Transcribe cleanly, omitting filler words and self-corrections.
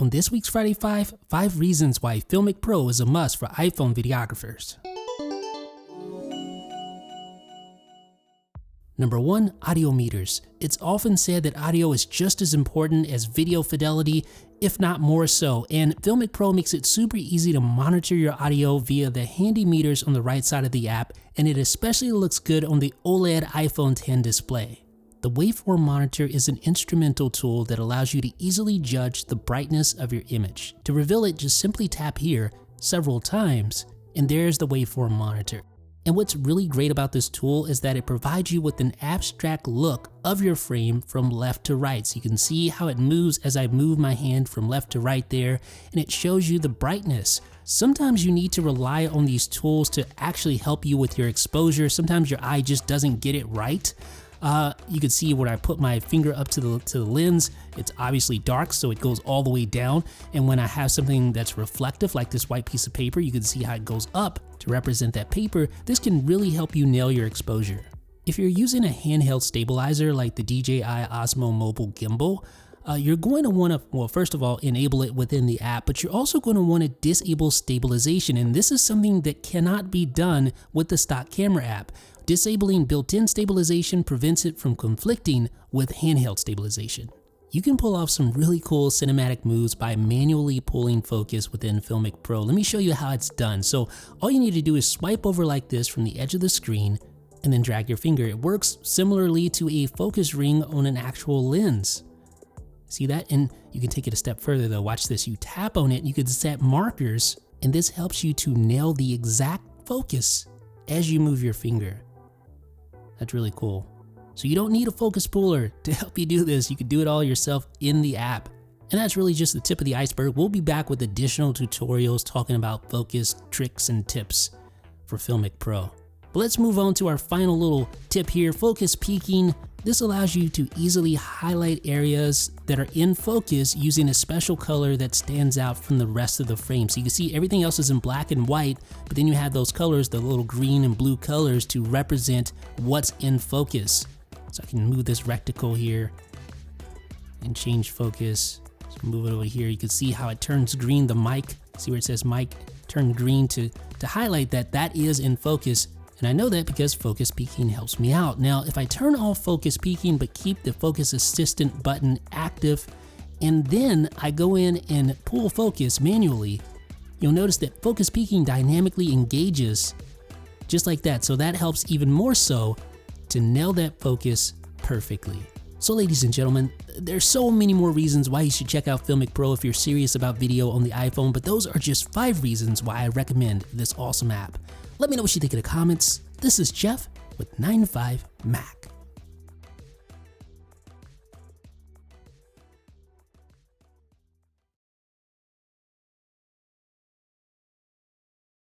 On this week's Friday 5 reasons why Filmic Pro is a must for iPhone videographers. Number 1, audio meters. It's often said that audio is just as important as video fidelity, if not more so, and Filmic Pro makes it super easy to monitor your audio via the handy meters on the right side of the app, and it especially looks good on the OLED iPhone X display. The waveform monitor is an instrumental tool that allows you to easily judge the brightness of your image. To reveal it, just simply tap here several times, and there's the waveform monitor. And what's really great about this tool is that it provides you with an abstract look of your frame from left to right. So you can see how it moves as I move my hand from left to right there, and it shows you the brightness. Sometimes you need to rely on these tools to actually help you with your exposure. Sometimes your eye just doesn't get it right. You can see when I put my finger up to the lens, it's obviously dark, so it goes all the way down. And when I have something that's reflective, like this white piece of paper, you can see how it goes up to represent that paper. This can really help you nail your exposure. If you're using a handheld stabilizer like the DJI Osmo Mobile Gimbal, you're going to want to, well, first of all, enable it within the app, but you're also going to want to disable stabilization. And this is something that cannot be done with the stock camera app. Disabling built-in stabilization prevents it from conflicting with handheld stabilization. You can pull off some really cool cinematic moves by manually pulling focus within Filmic Pro. Let me show you how it's done. So all you need to do is swipe over like this from the edge of the screen and then drag your finger. It works similarly to a focus ring on an actual lens. See that? And you can take it a step further though. Watch this. You tap on it, you can set markers, and this helps you to nail the exact focus as you move your finger. That's really cool. So you don't need a focus puller to help you do this. You can do it all yourself in the app. And that's really just the tip of the iceberg. We'll be back with additional tutorials talking about focus tricks and tips for Filmic Pro. But let's move on to our final little tip here, focus peaking. This allows you to easily highlight areas that are in focus using a special color that stands out from the rest of the frame. So you can see everything else is in black and white, but then you have those colors, the little green and blue colors, to represent what's in focus. So I can move this rectangle here and change focus. So move it over here. You can see how it turns green. The mic, see where it says mic, turn green to highlight that is in focus. And I know that because focus peaking helps me out. Now, if I turn off focus peaking but keep the focus assistant button active, and then I go in and pull focus manually, you'll notice that focus peaking dynamically engages just like that. So that helps even more so to nail that focus perfectly. So ladies and gentlemen, there's so many more reasons why you should check out Filmic Pro if you're serious about video on the iPhone, but those are just 5 reasons why I recommend this awesome app. Let me know what you think in the comments. This is Jeff with 9to5Mac.